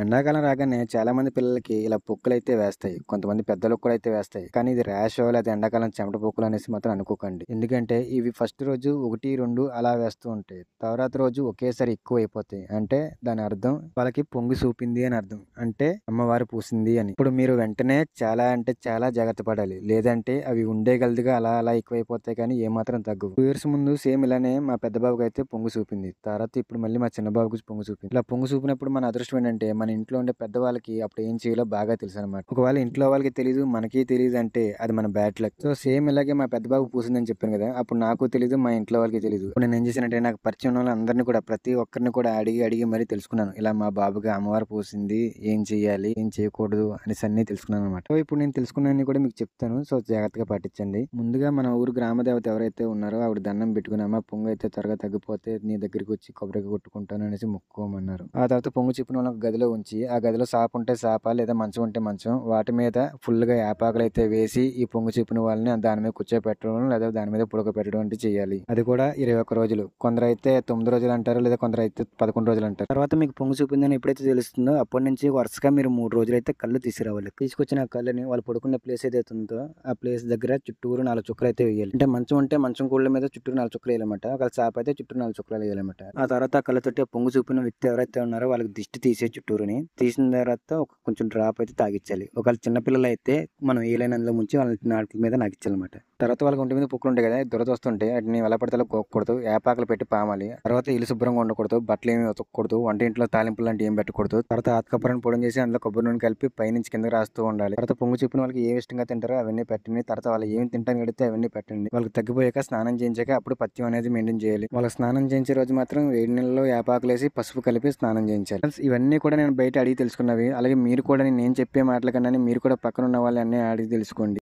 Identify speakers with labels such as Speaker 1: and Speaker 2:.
Speaker 1: ఎండాకాలం రాగానే చాలా మంది పిల్లలకి ఇలా పొక్కులైతే వేస్తాయి. కొంతమంది పెద్దలకు కూడా అయితే వేస్తాయి. కానీ ఇది ర్యాషో లేదా ఎండాకాలం చెమట పొక్కులు అనేసి మాత్రం అనుకోకండి. ఎందుకంటే ఇవి ఫస్ట్ రోజు 1, 2 అలా వేస్తూ ఉంటాయి. తర్వాత రోజు ఒకేసారి ఎక్కువైపోతాయి. అంటే దాని అర్థం వాళ్ళకి పొంగు చూపింది అని అర్థం. అంటే అమ్మవారు పూసింది అని. ఇప్పుడు మీరు వెంటనే చాలా అంటే చాలా జాగ్రత్త పడాలి. లేదంటే అవి ఉండేగలదుగా అలా అలా ఎక్కువైపోతాయి కానీ ఏమాత్రం తగ్గవు. 2 ఇయర్స్ ముందు సేమ్ ఇలానే మా పెద్ద బాబుకి అయితే పొంగు చూపింది. తర్వాత ఇప్పుడు మళ్ళీ మా చిన్న బాబుకి పొంగు చూపింది. ఇలా పొంగు చూపినప్పుడు మన అదృష్టం ఏంటంటే మన ఇంట్లో ఉండే పెద్దవాళ్ళకి అప్పుడు ఏం చేయాలో బాగా తెలుసు అనమాట. ఒకవేళ ఇంట్లో వాళ్ళకి తెలియదు మనకి తెలియదు అంటే అది మన బ్యాడ్ లక్. సో సేమ్ ఇలాగే మా పెద్ద బాబు పూసిందని చెప్పాను కదా, అప్పుడు నాకు తెలియదు మా ఇంట్లో వాళ్ళకి తెలియదు. ఇప్పుడు నేను ఏం చేశానంటే నాకు పరిచయం ఉన్న వాళ్ళందరినీ కూడా ప్రతి ఒక్కరిని కూడా అడిగి అడిగి మరీ తెలుసుకున్నాను. ఇలా మా బాబుకి అమ్మవారు పూసింది, ఏం చేయాలి ఏం చేయకూడదు అనేసి అన్ని తెలుసుకున్నాను అనమాట. సో ఇప్పుడు నేను తెలుసుకున్నాన్ని కూడా మీకు చెప్తాను. సో జాగ్రత్తగా పాటించండి. ముందుగా మన ఊరు గ్రామ దేవత ఎవరైతే ఉన్నారో ఆవిడ దండం పెట్టుకుని అమ్మ పొంగు అయితే త్వరగా తగ్గిపోతే నీ దగ్గరికి వచ్చి కొబ్బరిగా కొట్టుకుంటాను అనేసి మొక్కుకోమన్నారు. ఆ తర్వాత పొంగు చెప్పిన వాళ్ళకి గదిలో ఉంచి ఆ గదిలో సాప ఉంటే సాప లేదా మంచం ఉంటే మంచం వాటి మీద ఫుల్ గా యాపాకులు అయితే వేసి ఈ పొంగు చెప్పిన వాళ్ళని దాని మీద కూర్చోపెట్టడం లేదా దాని మీద పుడకపెట్టడం అంటే చేయాలి. అది కూడా 21 రోజులు. కొందరు అయితే 9 రోజులు అంటారు, లేదా కొందరు అయితే 11 రోజులు అంటారు. తర్వాత మీకు పొంగు చూపిందని ఎప్పుడైతే తెలుస్తుందో అప్పటి నుంచి వరుసగా మీరు 3 రోజులు అయితే కళ్ళు తీసుకురావాలి. తీసుకొచ్చిన కళ్ళని వాళ్ళు పడుకున్న ప్లేస్ ఏదైతే ఉందో ఆ ప్లేస్ దగ్గర చుట్టూరు 4 చుక్కలు అయితే వేయాలి. అంటే మంచం ఉంటే మంచం కూళ్ళ మీద చుట్టూరు 4 చుక్కలు వేయాలన్నమాట. ఒక సాప అయితే చుట్టూ 4 చుక్కలు వేయాలన్నమాట. ఆ తర్వాత కళ్ళతోటి పొంగు చూపిన వ్యక్తి ఎవరైతే ఉన్నారో వాళ్ళకి దిష్టి తీసే చుట్టూరుని తీసిన తర్వాత కొంచెం డ్రాప్ అయితే తాగించాలి. ఒకవేళ చిన్నపిల్లలు అయితే మనం ఏలైనా అందులో ముంచి వాళ్ళ నాలుక మీద నాకించాలన్నమాట. తర్వాత వాళ్ళకి ఒంటి మీద పొక్కులు ఉంటాయి కదా, దురద వస్తుంటే వాటిని ఎలా పడితే అలా గోక్కకూడదు, ఏపాకులు పెట్టి పామాలి. తర్వాత ఇల్లు శుభ్రంగా ఉండకూడదు, బట్టలు ఏమి ఉతకూడదు, వంట ఇంట్లో తాలింపులు లాంటి ఏం పెట్టకూడదు. తర్వాత ఆతకపురాన్ని పొడి చేసి అందులో కొబ్బరి నూనె కలిపి పైనుంచి కిందకి రాస్తూ ఉండాలి. తర్వాత పొంగు చెప్పిన వాళ్ళకి ఏ ఇష్టంగా తింటారో అవన్నీ పెట్టండి. తర్వాత వాళ్ళు ఏమి తింటాను అడిగితే అవన్నీ పెట్టండి. వాళ్ళకి తగ్గిపోయాక స్నానం చేయించాక అప్పుడు పథ్యం అనేది మెయింటైన్ చేయాలి. వాళ్ళకి స్నానం చేయించే రోజు మాత్రం వేడి నీళ్ళలో ఏపాకులు వేసి పసుపు కలిపి స్నానం చేయించాలి. ఇవన్నీ కూడా నేను బయట అడిగి తెలుసుకున్నవి. అలాగే మీరు కూడా నేను చెప్పే మాటల కన్నా మీరు కూడా పక్కన ఉన్న వాళ్ళని అడిగి తెలుసుకోండి.